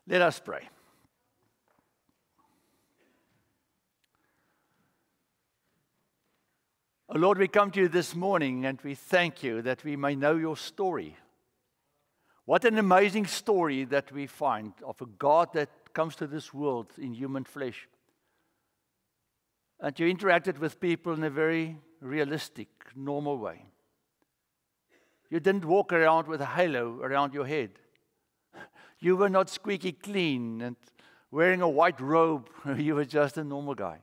Let us pray. Oh Lord, we come to you this morning and we thank you that we may know your story. What an amazing story that we find of a God that comes to this world in human flesh. And you interacted with people in a very realistic, normal way. You didn't walk around with a halo around your head. You were not squeaky clean and wearing a white robe. You were just a normal guy.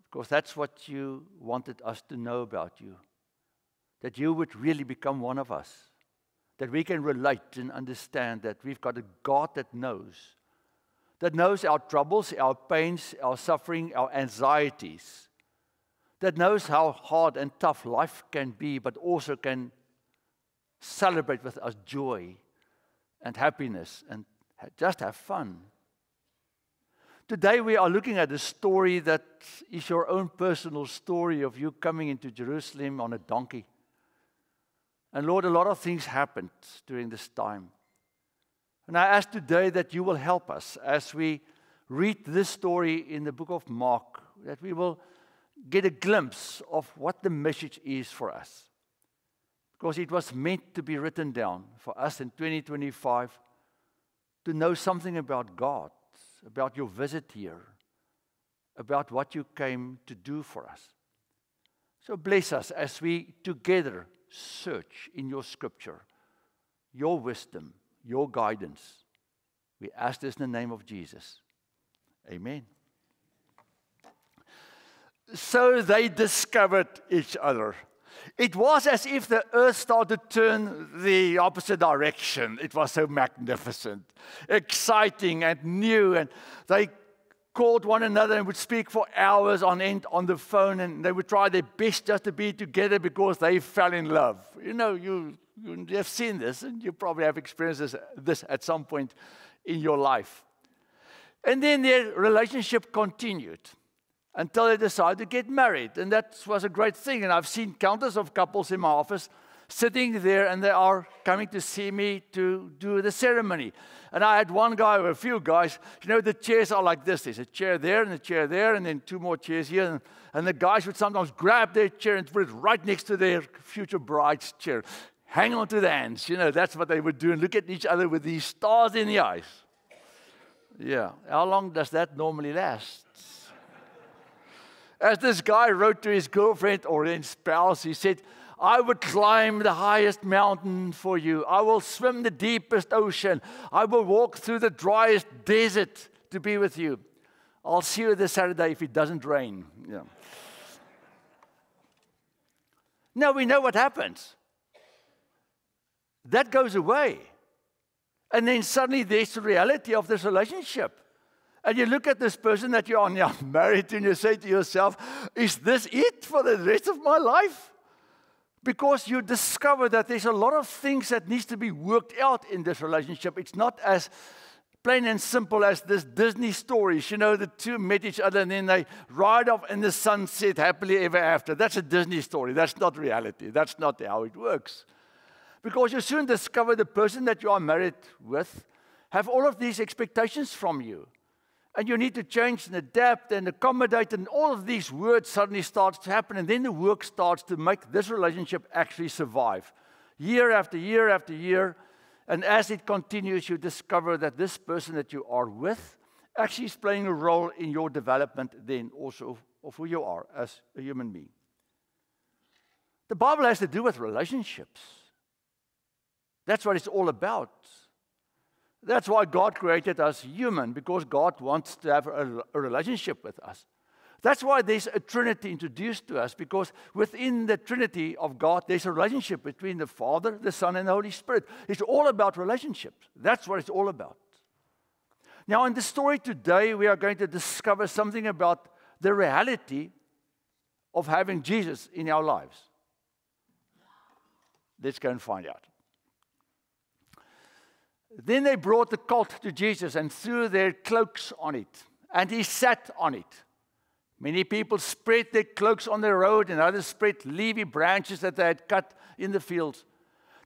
Because that's what you wanted us to know about you. That you would really become one of us. That we can relate and understand that we've got a God that knows our troubles, our pains, our suffering, our anxieties. That knows how hard and tough life can be, but also can celebrate with us joy and happiness and just have fun. Today we are looking at a story that is your own personal story of you coming into Jerusalem on a donkey. And Lord, a lot of things happened during this time. And I ask today that you will help us as we read this story in the book of Mark, that we will get a glimpse of what the message is for us. Because it was meant to be written down for us in 2025 to know something about God, about your visit here, about what you came to do for us. So bless us as we together search in your scripture, your wisdom, your guidance. We ask this in the name of Jesus. Amen. So they discovered each other. It was as if the earth started to turn the opposite direction. It was so magnificent, exciting and new. And they called one another and would speak for hours on end on the phone. And they would try their best just to be together because they fell in love. You know, you have seen this and you probably have experienced this at some point in your life. And then their relationship continued until they decided to get married. And that was a great thing. And I've seen countless of couples in my office sitting there, and they are coming to see me to do the ceremony. And I had one guy or a few guys, you know, the chairs are like this. There's a chair there and a chair there, and then two more chairs here. And the guys would sometimes grab their chair and put it right next to their future bride's chair. Hang on to the hands. You know, that's what they would do, and look at each other with these stars in the eyes. Yeah. How long does that normally last? As this guy wrote to his girlfriend or his spouse, he said, I would climb the highest mountain for you. I will swim the deepest ocean. I will walk through the driest desert to be with you. I'll see you this Saturday if it doesn't rain. Yeah. Now we know what happens. That goes away. And then suddenly there's the reality of this relationship. And you look at this person that you are now married to, and you say to yourself, is this it for the rest of my life? Because you discover that there's a lot of things that needs to be worked out in this relationship. It's not as plain and simple as this Disney stories. You know, the two met each other and then they ride off in the sunset happily ever after. That's a Disney story. That's not reality. That's not how it works. Because you soon discover the person that you are married with have all of these expectations from you. And you need to change and adapt and accommodate, and all of these words suddenly starts to happen, and then the work starts to make this relationship actually survive. Year after year after year, and as it continues, you discover that this person that you are with actually is playing a role in your development then also of who you are as a human being. The Bible has to do with relationships. That's what it's all about. That's why God created us human, because God wants to have a relationship with us. That's why there's a Trinity introduced to us, because within the Trinity of God, there's a relationship between the Father, the Son, and the Holy Spirit. It's all about relationships. That's what it's all about. Now, in the story today, we are going to discover something about the reality of having Jesus in our lives. Let's go and find out. Then they brought the colt to Jesus and threw their cloaks on it, and he sat on it. Many people spread their cloaks on the road, and others spread leafy branches that they had cut in the fields.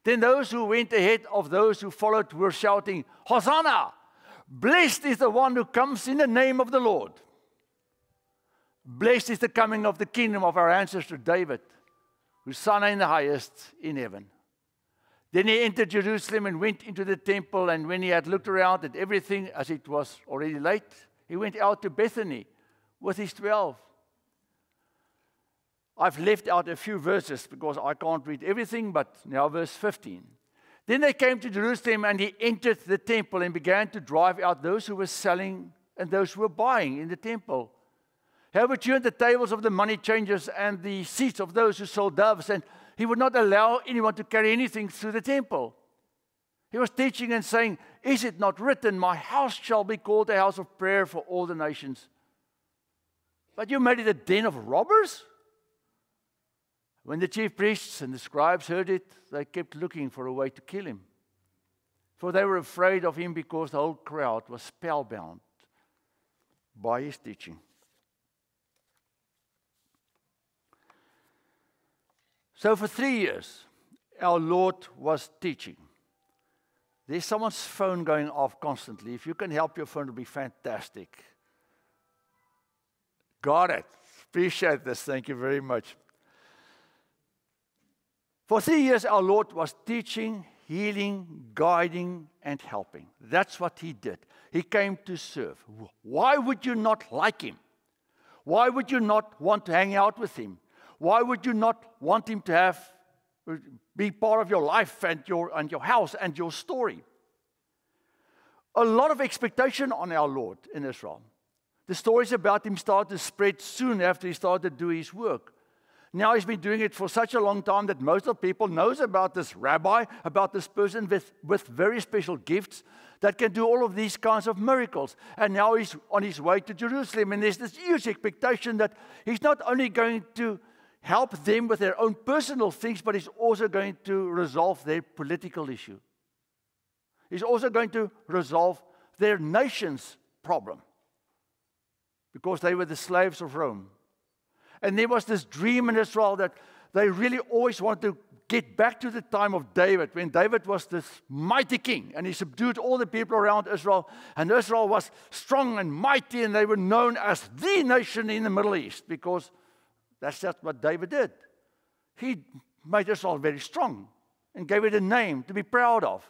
Then those who went ahead of those who followed were shouting, Hosanna! Blessed is the one who comes in the name of the Lord. Blessed is the coming of the kingdom of our ancestor David, Hosanna in the highest in heaven. Then he entered Jerusalem and went into the temple, and when he had looked around at everything, as it was already late, he went out to Bethany with his 12. I've left out a few verses because I can't read everything, but now verse 15. Then they came to Jerusalem, and he entered the temple and began to drive out those who were selling and those who were buying in the temple. He overturned the tables of the money changers and the seats of those who sold doves, and he would not allow anyone to carry anything through the temple. He was teaching and saying, Is it not written, my house shall be called a house of prayer for all the nations? But you made it a den of robbers? When the chief priests and the scribes heard it, they kept looking for a way to kill him. For they were afraid of him because the whole crowd was spellbound by his teaching. So for 3 years, our Lord was teaching. There's someone's phone going off constantly. If you can help your phone, it will be fantastic. Got it. Appreciate this. Thank you very much. For 3 years, our Lord was teaching, healing, guiding, and helping. That's what he did. He came to serve. Why would you not like him? Why would you not want to hang out with him? Why would you not want him to be part of your life and your house and your story? A lot of expectation on our Lord in Israel. The stories about him started to spread soon after he started to do his work. Now he's been doing it for such a long time that most of people knows about this rabbi, about this person with very special gifts that can do all of these kinds of miracles. And now he's on his way to Jerusalem, and there's this huge expectation that he's not only going to help them with their own personal things, but he's also going to resolve their political issue. He's also going to resolve their nation's problem, because they were the slaves of Rome. And there was this dream in Israel that they really always wanted to get back to the time of David, when David was this mighty king, and he subdued all the people around Israel, and Israel was strong and mighty, and they were known as the nation in the Middle East, because that's just what David did. He made Israel very strong and gave it a name to be proud of.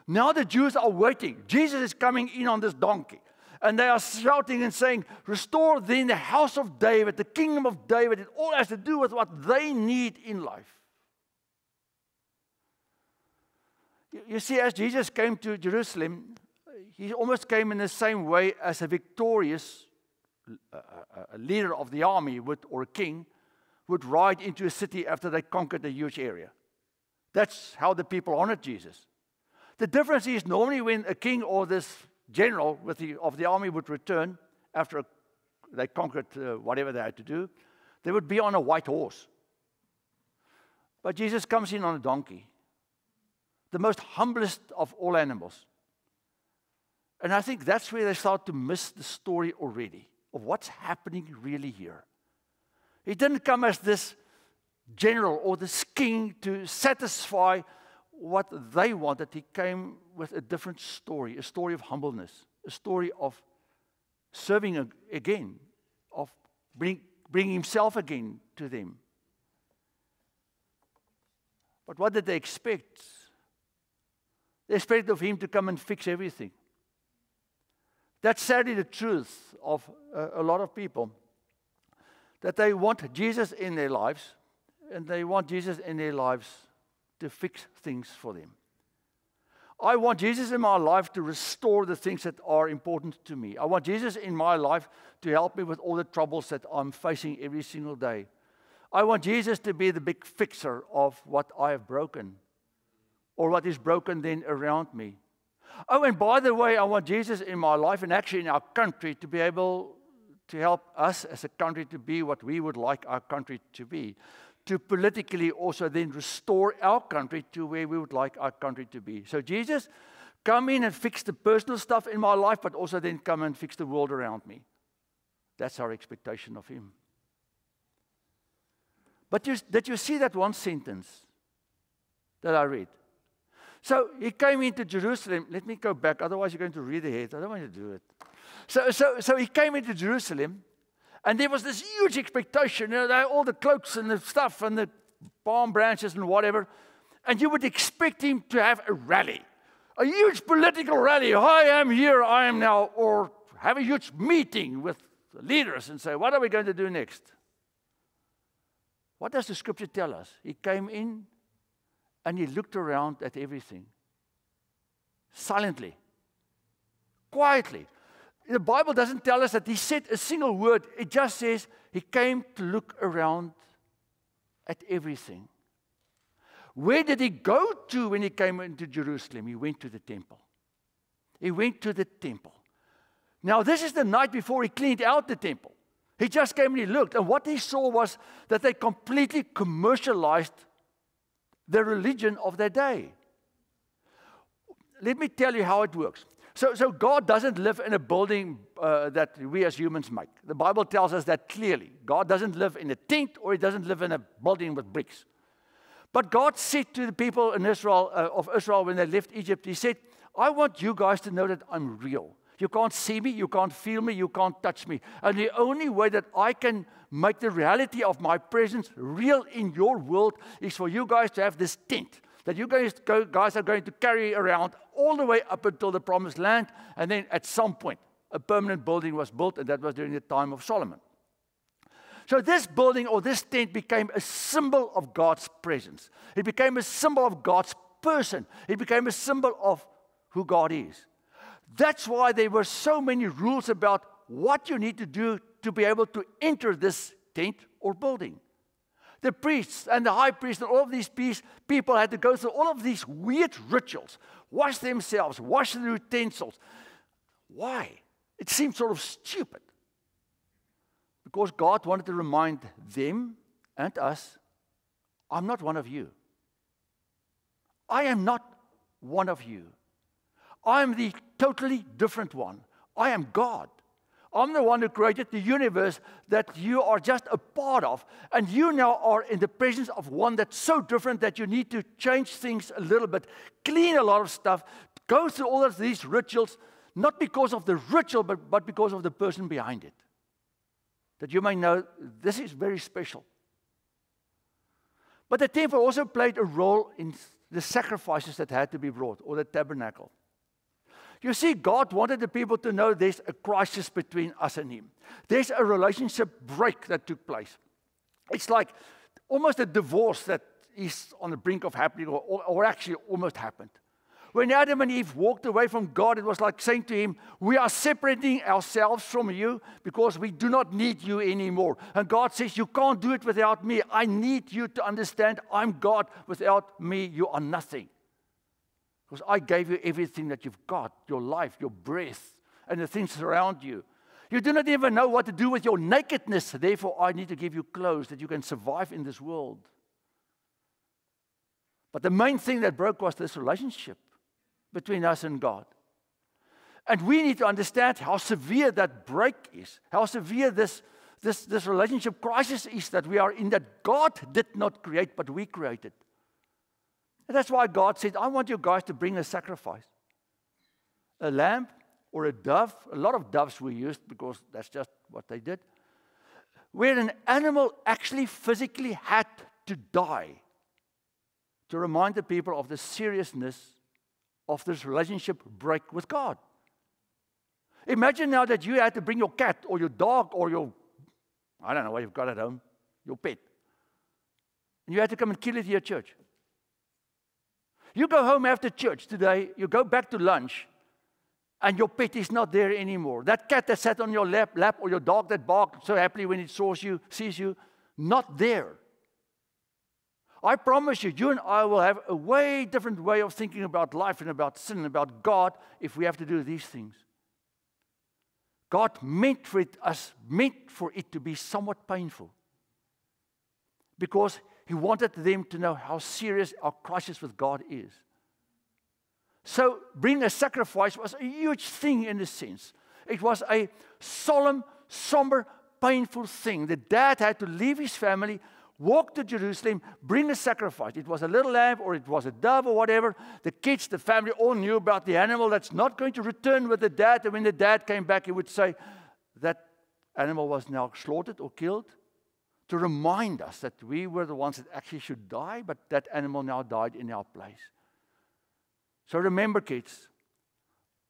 Now the Jews are waiting. Jesus is coming in on this donkey. And they are shouting and saying, Restore then the house of David, the kingdom of David. It all has to do with what they need in life. You see, as Jesus came to Jerusalem, he almost came in the same way as a victorious a leader of the army or a king would ride into a city after they conquered a huge area. That's how the people honored Jesus. The difference is normally when a king or this general of the army would return after they conquered whatever they had to do, they would be on a white horse. But Jesus comes in on a donkey, the most humblest of all animals. And I think that's where they start to miss the story already of what's happening really here. He didn't come as this general or this king to satisfy what they wanted. He came with a different story, a story of humbleness, a story of serving again, of bringing himself again to them. But what did they expect? They expected of him to come and fix everything. That's sadly the truth of a lot of people, that they want Jesus in their lives, and they want Jesus in their lives to fix things for them. I want Jesus in my life to restore the things that are important to me. I want Jesus in my life to help me with all the troubles that I'm facing every single day. I want Jesus to be the big fixer of what I have broken, or what is broken then around me. Oh, and by the way, I want Jesus in my life and actually in our country to be able to help us as a country to be what we would like our country to be. To politically also then restore our country to where we would like our country to be. So Jesus, come in and fix the personal stuff in my life, but also then come and fix the world around me. That's our expectation of him. But did you see that one sentence that I read? So he came into Jerusalem. Let me go back, otherwise you're going to read ahead. I don't want to do it. So he came into Jerusalem, and there was this huge expectation. You know, they had all the cloaks and the stuff and the palm branches and whatever. And you would expect him to have a rally, a huge political rally. I am here, I am now. Or have a huge meeting with the leaders and say, what are we going to do next? What does the scripture tell us? He came in and he looked around at everything. Silently. Quietly. The Bible doesn't tell us that he said a single word. It just says he came to look around at everything. Where did he go to when he came into Jerusalem? He went to the temple. He went to the temple. Now, this is the night before he cleaned out the temple. He just came and he looked. And what he saw was that they completely commercialized the religion of their day. Let me tell you how it works. So God doesn't live in a building that we as humans make. The Bible tells us that clearly. God doesn't live in a tent, or he doesn't live in a building with bricks. But God said to the people in Israel, of Israel when they left Egypt, he said, I want you guys to know that I'm real. You can't see me, you can't feel me, you can't touch me. And the only way that I can make the reality of my presence real in your world is for you guys to have this tent that you guys are going to carry around all the way up until the promised land. And then at some point, a permanent building was built, and that was during the time of Solomon. So this building or this tent became a symbol of God's presence. It became a symbol of God's person. It became a symbol of who God is. That's why there were so many rules about what you need to do to be able to enter this tent or building. The priests and the high priest and all of these people had to go through all of these weird rituals, wash themselves, wash the utensils. Why? It seemed sort of stupid. Because God wanted to remind them and us, I'm not one of you. I am not one of you. I am the totally different one. I am God. I'm the one who created the universe that you are just a part of. And you now are in the presence of one that's so different that you need to change things a little bit, clean a lot of stuff, go through all of these rituals, not because of the ritual, but because of the person behind it. That you may know this is very special. But the temple also played a role in the sacrifices that had to be brought, or the tabernacle. You see, God wanted the people to know there's a crisis between us and him. There's a relationship break that took place. It's like almost a divorce that is on the brink of happening, or actually almost happened. When Adam and Eve walked away from God, it was like saying to him, we are separating ourselves from you because we do not need you anymore. And God says, you can't do it without me. I need you to understand I'm God. Without me, you are nothing. Because I gave you everything that you've got, your life, your breath, and the things around you. You do not even know what to do with your nakedness. Therefore, I need to give you clothes that you can survive in this world. But the main thing that broke was this relationship between us and God. And we need to understand how severe that break is, how severe this relationship crisis is that we are in, that God did not create, but we created. And that's why God said, I want you guys to bring a sacrifice. A lamb or a dove. A lot of doves were used because that's just what they did. Where an animal actually physically had to die to remind the people of the seriousness of this relationship break with God. Imagine now that you had to bring your cat or your dog or your, I don't know what you've got at home, your pet. And you had to come and kill it here at church. You go home after church today, you go back to lunch, and your pet is not there anymore. That cat that sat on your lap or your dog that barked so happily when it sees you, not there. I promise you, you and I will have a way different way of thinking about life and about sin and about God if we have to do these things. God meant for it to be somewhat painful because He wanted them to know how serious our crisis with God is. So bringing a sacrifice was a huge thing in a sense. It was a solemn, somber, painful thing. The dad had to leave his family, walk to Jerusalem, bring a sacrifice. It was a little lamb or it was a dove or whatever. The kids, the family all knew about the animal that's not going to return with the dad. And when the dad came back, he would say, that animal was now slaughtered or killed, to remind us that we were the ones that actually should die, but that animal now died in our place. So remember, kids,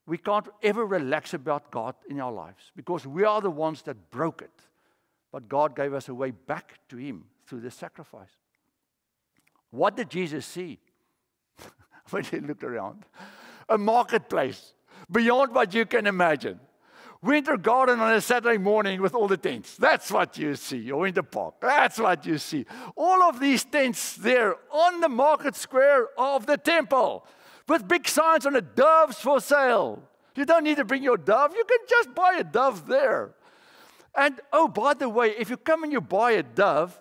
we can't ever relax about God in our lives because we are the ones that broke it. But God gave us a way back to Him through the sacrifice. What did Jesus see when He looked around? A marketplace beyond what you can imagine. Winter garden on a Saturday morning with all the tents. That's what you see. Or Winter Park. That's what you see. All of these tents there on the market square of the temple with big signs on it, doves for sale. You don't need to bring your dove. You can just buy a dove there. And, oh, by the way, if you come and you buy a dove,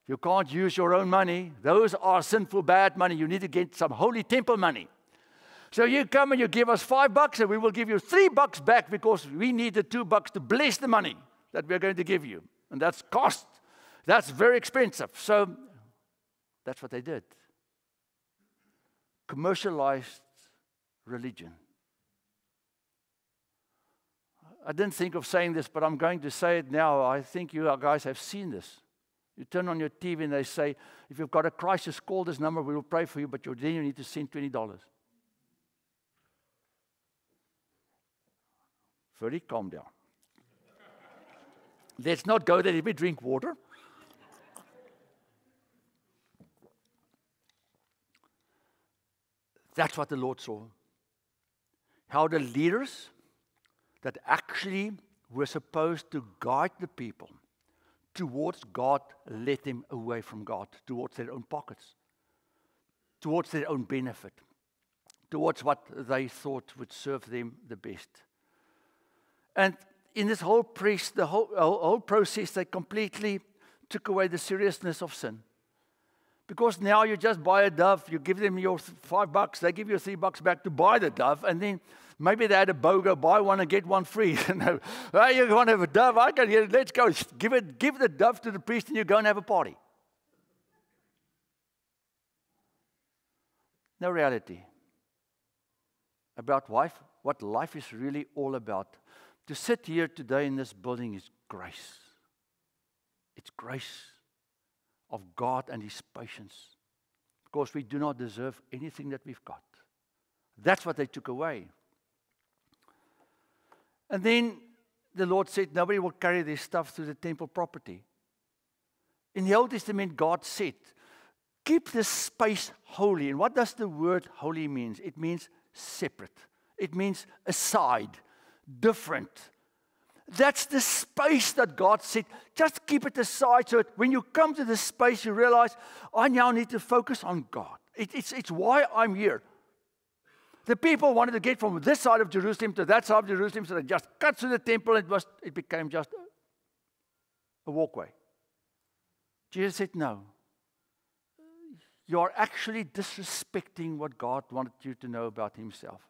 you can't use your own money. Those are sinful, bad money. You need to get some holy temple money. So you come and you give us $5 and we will give you $3 back because we need the $2 to bless the money that we're going to give you. And that's cost. That's very expensive. So that's what they did. Commercialized religion. I didn't think of saying this, but I'm going to say it now. I think you guys have seen this. You turn on your TV and they say, if you've got a crisis, call this number, we will pray for you, but then you need to send $20. Very calm down. Let's not go there. Let me drink water. That's what the Lord saw. How the leaders that actually were supposed to guide the people towards God led them away from God, towards their own pockets, towards their own benefit, towards what they thought would serve them the best. And in this whole whole process, they completely took away the seriousness of sin. Because now you just buy a dove, you give them your $5, they give you $3 back to buy the dove, and then maybe they had a BOGO, buy one and get one free. You want to have a dove? I can get it. Let's go. Give the dove to the priest, and you go and have a party. No reality about life, what life is really all about. To sit here today in this building is grace. It's grace of God and His patience. Because we do not deserve anything that we've got. That's what they took away. And then the Lord said, nobody will carry this stuff through the temple property. In the Old Testament, God said, keep this space holy. And what does the word holy mean? It means separate. It means aside. Different. That's the space that God said, just keep it aside so that when you come to this space, you realize, I now need to focus on God. It's why I'm here. The people wanted to get from this side of Jerusalem to that side of Jerusalem, so they just cut through the temple, and it became just a walkway. Jesus said, no. You are actually disrespecting what God wanted you to know about Himself.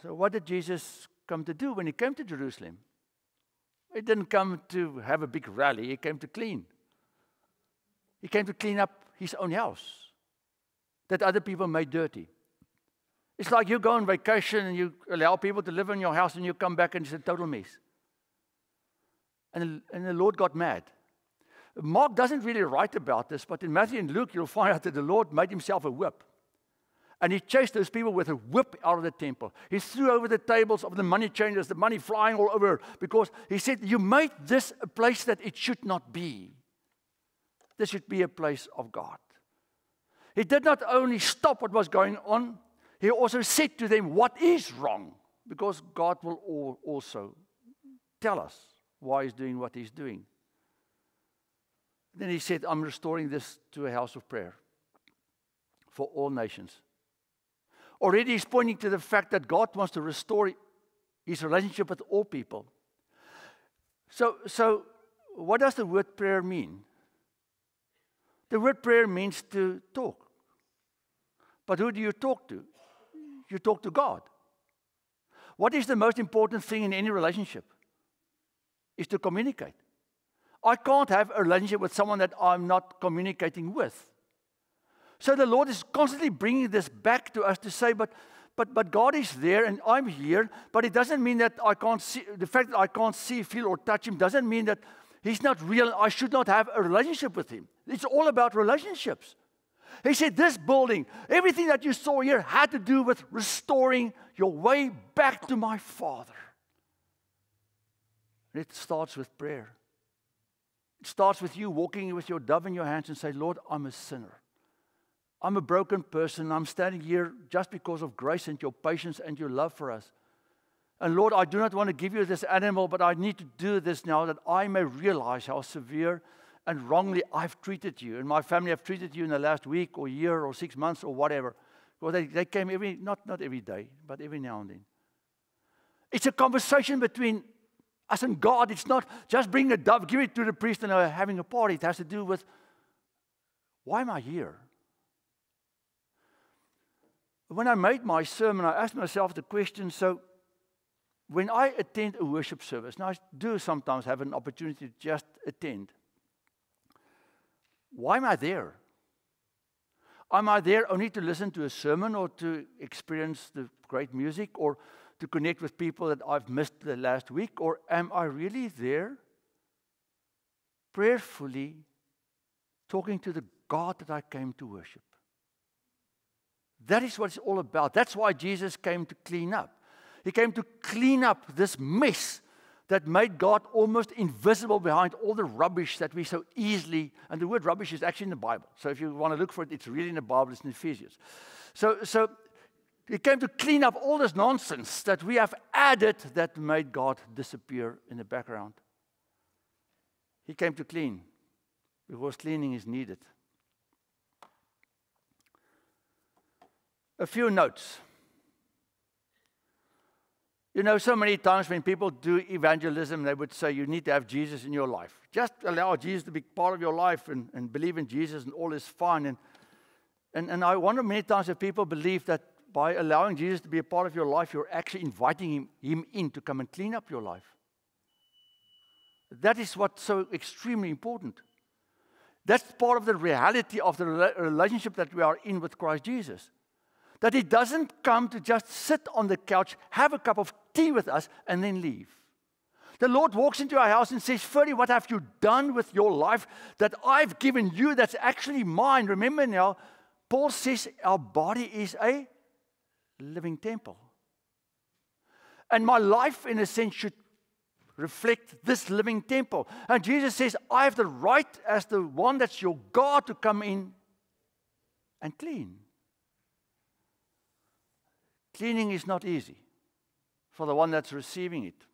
So what did Jesus come to do when He came to Jerusalem? He didn't come to have a big rally. He came to clean. He came to clean up His own house that other people made dirty. It's like you go on vacation and you allow people to live in your house and you come back and it's a total mess. And the Lord got mad. Mark doesn't really write about this, but in Matthew and Luke you'll find out that the Lord made Himself a whip. And He chased those people with a whip out of the temple. He threw over the tables of the money changers, the money flying all over, because He said, you made this a place that it should not be. This should be a place of God. He did not only stop what was going on, He also said to them what is wrong, because God will also tell us why He's doing what He's doing. Then He said, I'm restoring this to a house of prayer for all nations. Already He's pointing to the fact that God wants to restore His relationship with all people. So what does the word prayer mean? The word prayer means to talk. But who do you talk to? You talk to God. What is the most important thing in any relationship? Is to communicate. I can't have a relationship with someone that I'm not communicating with. So the Lord is constantly bringing this back to us to say, but God is there and I'm here, but it doesn't mean that I can't see. The fact that I can't see, feel, or touch Him doesn't mean that He's not real. I should not have a relationship with Him. It's all about relationships. He said this building, everything that you saw here had to do with restoring your way back to my Father. It starts with prayer. It starts with you walking with your dove in your hands and say, Lord, I'm a sinner. I'm a broken person. I'm standing here just because of grace and your patience and your love for us. And Lord, I do not want to give you this animal, but I need to do this now that I may realize how severe and wrongly I've treated you. And my family have treated you in the last week or year or 6 months or whatever. Well, they came not every day, but every now and then. It's a conversation between us and God. It's not just bring a dove, give it to the priest and having a party. It has to do with, why am I here? When I made my sermon, I asked myself the question, so when I attend a worship service, and I do sometimes have an opportunity to just attend, why am I there? Am I there only to listen to a sermon or to experience the great music or to connect with people that I've missed the last week? Or am I really there prayerfully talking to the God that I came to worship? That is what it's all about. That's why Jesus came to clean up. He came to clean up this mess that made God almost invisible behind all the rubbish that we so easily, and the word rubbish is actually in the Bible. So if you want to look for it, it's really in the Bible, it's in Ephesians. So He came to clean up all this nonsense that we have added that made God disappear in the background. He came to clean because cleaning is needed. A few notes. You know, so many times when people do evangelism, they would say you need to have Jesus in your life. Just allow Jesus to be part of your life and believe in Jesus and all is fine. And I wonder many times if people believe that by allowing Jesus to be a part of your life, you're actually inviting him in to come and clean up your life. That is what's so extremely important. That's part of the reality of the relationship that we are in with Christ Jesus. That He doesn't come to just sit on the couch, have a cup of tea with us, and then leave. The Lord walks into our house and says, Ferdy, what have you done with your life that I've given you that's actually mine? Remember now, Paul says our body is a living temple. And my life, in a sense, should reflect this living temple. And Jesus says, I have the right as the one that's your God to come in and clean. Cleaning is not easy for the one that's receiving it.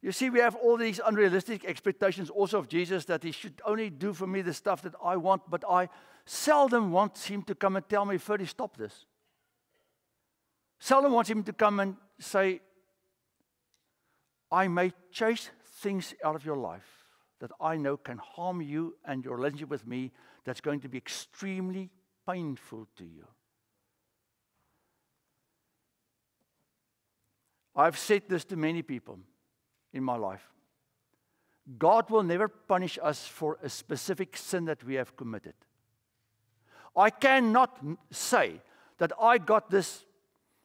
You see, we have all these unrealistic expectations also of Jesus that He should only do for me the stuff that I want, but I seldom want Him to come and tell me, Ferdy, stop this. Seldom want Him to come and say, I may chase things out of your life that I know can harm you and your relationship with me that's going to be extremely painful to you. I've said this to many people in my life. God will never punish us for a specific sin that we have committed. I cannot say that I got this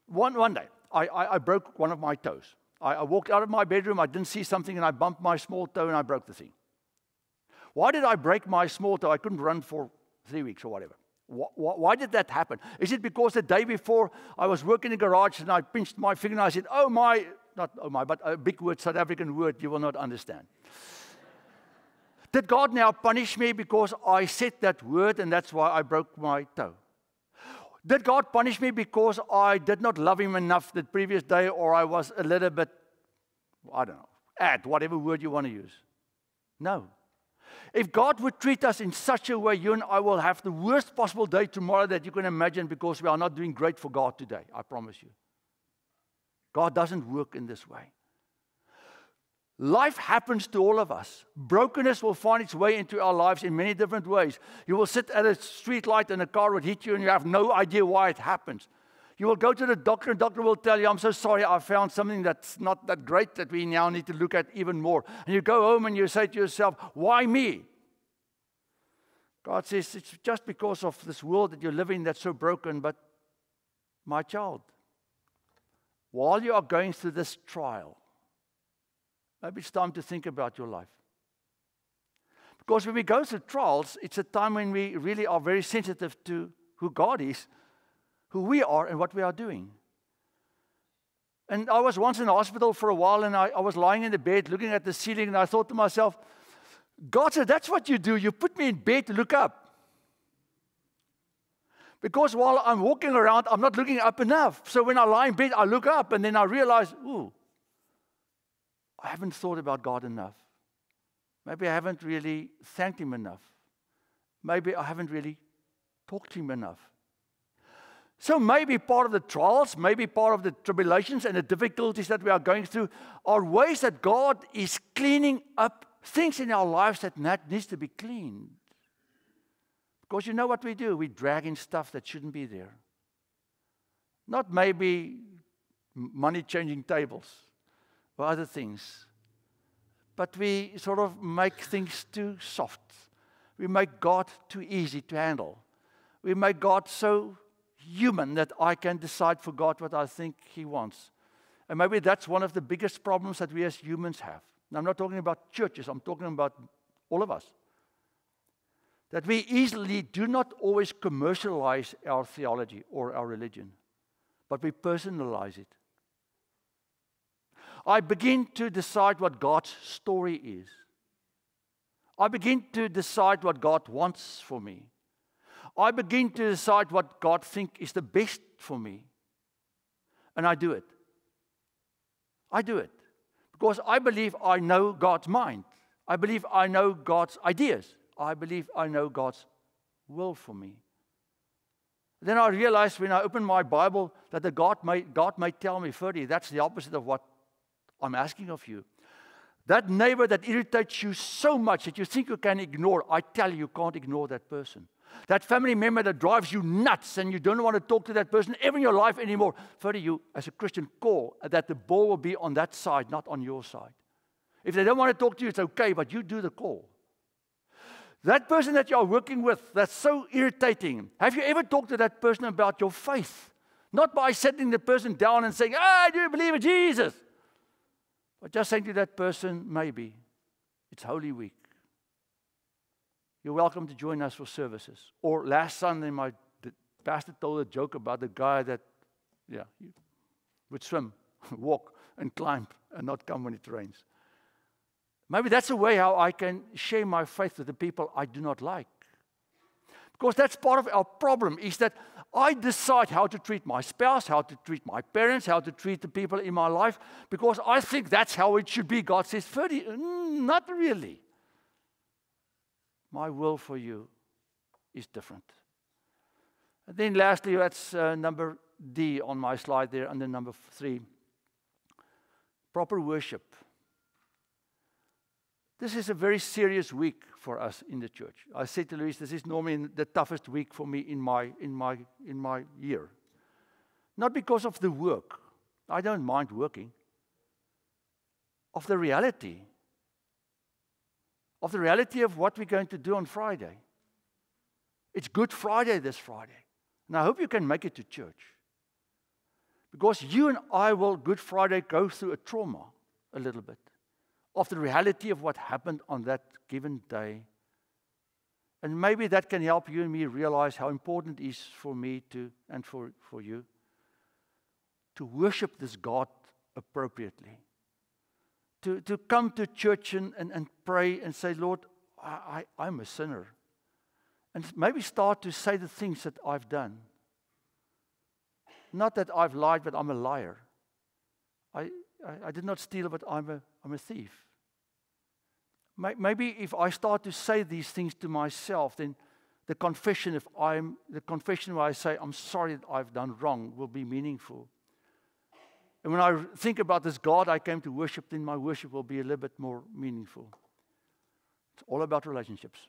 one day. I broke one of my toes. I walked out of my bedroom, I didn't see something, and I bumped my small toe, and I broke the thing. Why did I break my small toe? I couldn't run for 3 weeks or whatever. Why did that happen? Is it because the day before I was working in the garage and I pinched my finger and I said, oh my, not oh my, but a big word, South African word you will not understand. Did God now punish me because I said that word and that's why I broke my toe? Did God punish me because I did not love Him enough the previous day, or I was a little bit, I don't know, add whatever word you want to use? No. If God would treat us in such a way, you and I will have the worst possible day tomorrow that you can imagine because we are not doing great for God today, I promise you. God doesn't work in this way. Life happens to all of us. Brokenness will find its way into our lives in many different ways. You will sit at a street light and a car would hit you and you have no idea why it happens. You will go to the doctor, and the doctor will tell you, I'm so sorry, I found something that's not that great that we now need to look at even more. And you go home and you say to yourself, why me? God says, it's just because of this world that you live in that's so broken, but my child, while you are going through this trial, maybe it's time to think about your life. Because when we go through trials, it's a time when we really are very sensitive to who God is, who we are, and what we are doing. And I was once in the hospital for a while, and I was lying in the bed looking at the ceiling, and I thought to myself, God said, that's what you do. You put me in bed to look up. Because while I'm walking around, I'm not looking up enough. So when I lie in bed, I look up, and then I realize, I haven't thought about God enough. Maybe I haven't really thanked Him enough. Maybe I haven't really talked to Him enough. So maybe part of the trials, maybe part of the tribulations and the difficulties that we are going through are ways that God is cleaning up things in our lives that needs to be cleaned. Because you know what we do? We drag in stuff that shouldn't be there. Not maybe money-changing tables or other things. But we sort of make things too soft. We make God too easy to handle. We make God so human that I can decide for God what I think He wants. And maybe that's one of the biggest problems that we as humans have. Now, I'm not talking about churches. I'm talking about all of us. That we easily do not always commercialize our theology or our religion, but we personalize it. I begin to decide what God's story is. I begin to decide what God wants for me. I begin to decide what God thinks is the best for me. And I do it. I do it. Because I believe I know God's mind. I believe I know God's ideas. I believe I know God's will for me. Then I realized when I opened my Bible that God may tell me, Ferdy, that's the opposite of what I'm asking of you. That neighbor that irritates you so much that you think you can ignore, I tell you, you can't ignore that person. That family member that drives you nuts and you don't want to talk to that person ever in your life anymore. Ferdy, you, as a Christian, call that the ball will be on that side, not on your side. If they don't want to talk to you, it's okay, but you do the call. That person that you are working with, that's so irritating. Have you ever talked to that person about your faith? Not by setting the person down and saying, do you believe in Jesus? But just saying to that person, maybe, it's Holy Week. You're welcome to join us for services. Or last Sunday, the pastor told a joke about the guy that, would swim, walk, and climb, and not come when it rains. Maybe that's a way how I can share my faith with the people I do not like. Because that's part of our problem, is that I decide how to treat my spouse, how to treat my parents, how to treat the people in my life, because I think that's how it should be. God says, Ferdy, not really. My will for you is different. And then lastly, that's number D on my slide there, under number 3. Proper worship. This is a very serious week for us in the church. I said to Louise, this is normally the toughest week for me in my year. Not because of the work. I don't mind working. Of the reality. Of the reality of what we're going to do on Friday. It's Good Friday this Friday. And I hope you can make it to church. Because you and I will, Good Friday, go through a trauma a little bit. Of the reality of what happened on that given day. And maybe that can help you and me realize how important it is for me to, and for you, to worship this God appropriately. To come to church and pray and say, Lord, I'm a sinner. And maybe start to say the things that I've done. Not that I've lied, but I'm a liar. I did not steal, but I'm a thief. Maybe if I start to say these things to myself, then the confession where I say, I'm sorry that I've done wrong, will be meaningful. And when I think about this God I came to worship, then my worship will be a little bit more meaningful. It's all about relationships.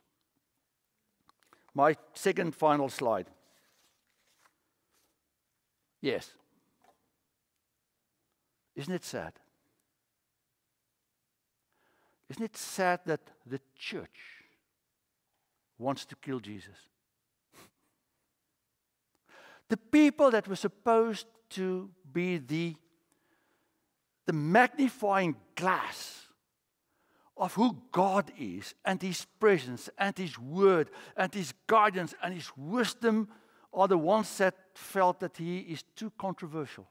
My second final slide. Yes. Isn't it sad? Isn't it sad that the church wants to kill Jesus? The people that were supposed to be the magnifying glass of who God is and His presence and His word and His guidance and His wisdom are the ones that felt that He is too controversial,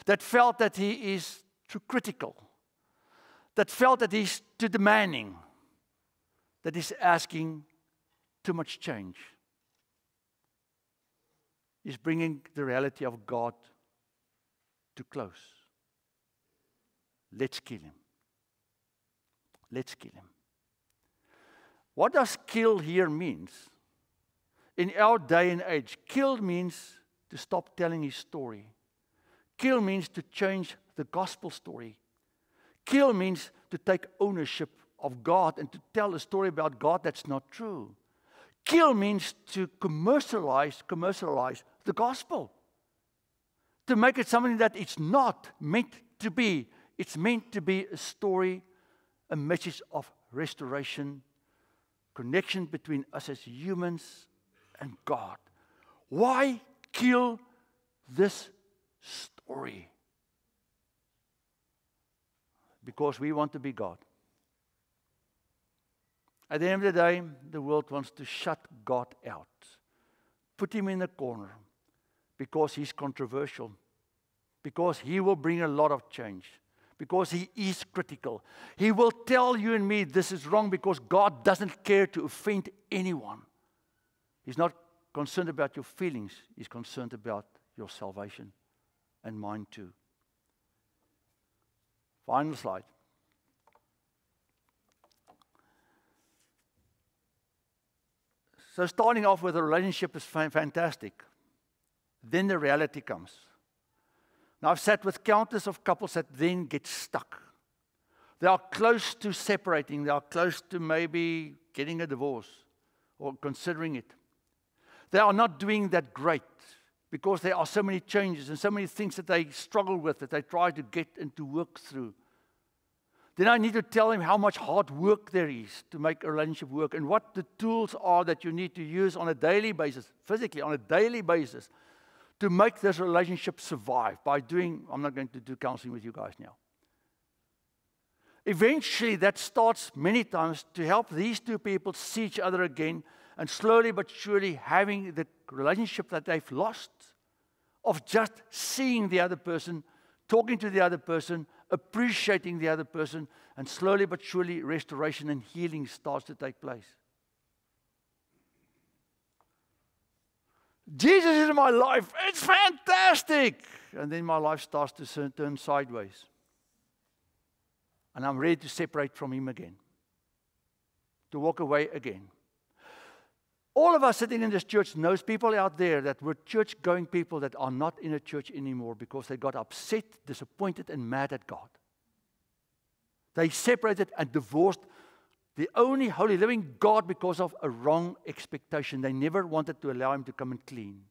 that felt that He is too critical, that felt that He's too demanding, that He's asking too much change. He's bringing the reality of God too close. Let's kill Him. Let's kill Him. What does kill here means? In our day and age, kill means to stop telling His story. Kill means to change the gospel story. Kill means to take ownership of God and to tell a story about God that's not true. Kill means to commercialize the gospel. To make it something that it's not meant to be. It's meant to be a story, a message of restoration, connection between us as humans and God. Why kill this story? Because we want to be God. At the end of the day, the world wants to shut God out. Put Him in a corner. Because He's controversial. Because He will bring a lot of change. Because He is critical. He will tell you and me this is wrong because God doesn't care to offend anyone. He's not concerned about your feelings. He's concerned about your salvation. And mine too. Final slide. So starting off with a relationship is fantastic. Then the reality comes. Now I've sat with countless of couples that then get stuck. They are close to separating. They are close to maybe getting a divorce or considering it. They are not doing that great because there are so many changes and so many things that they struggle with, that they try to get and to work through. Then I need to tell them how much hard work there is to make a relationship work and what the tools are that you need to use on a daily basis, physically on a daily basis, to make this relationship survive by doing, I'm not going to do counseling with you guys now. Eventually, that starts many times to help these two people see each other again and slowly but surely having the relationship that they've lost of just seeing the other person, talking to the other person, appreciating the other person, and slowly but surely restoration and healing starts to take place. Jesus is in my life. It's fantastic. And then my life starts to turn sideways. And I'm ready to separate from Him again. To walk away again. All of us sitting in this church knows people out there that were church-going people that are not in a church anymore because they got upset, disappointed, and mad at God. They separated and divorced the only holy living God because of a wrong expectation. They never wanted to allow Him to come and clean.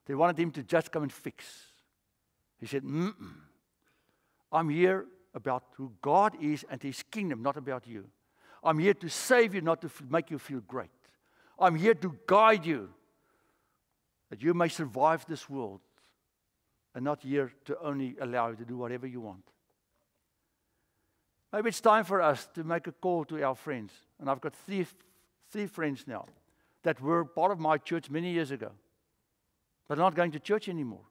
They wanted Him to just come and fix. He said, I'm here about who God is and His kingdom, not about you. I'm here to save you, not to make you feel great. I'm here to guide you, that you may survive this world, and not here to only allow you to do whatever you want. Maybe it's time for us to make a call to our friends. And I've got three friends now that were part of my church many years ago, but are not going to church anymore.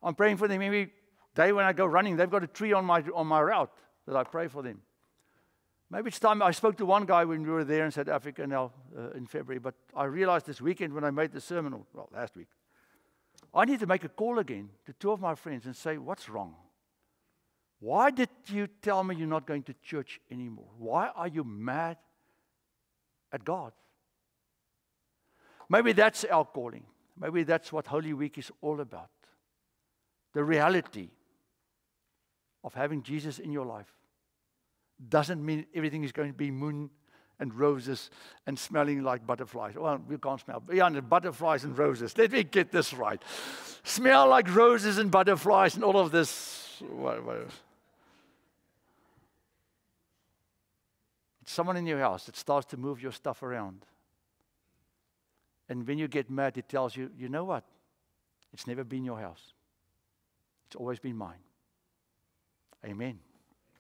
I'm praying for them every day when I go running. They've got a tree on my route that I pray for them. Maybe it's time. I spoke to one guy when we were there in South Africa now in February, but I realized this weekend when I made the sermon, well, last week, I need to make a call again to two of my friends and say, what's wrong? Why did you tell me you're not going to church anymore? Why are you mad at God? Maybe that's our calling. Maybe that's what Holy Week is all about. The reality of having Jesus in your life doesn't mean everything is going to be moon and roses and smelling like butterflies. Well, we can't smell. Yeah, and butterflies and roses. Let me get this right. Smell like roses and butterflies and all of this. Someone in your house that starts to move your stuff around. And when you get mad, it tells you, you know what? It's never been your house. It's always been mine. Amen.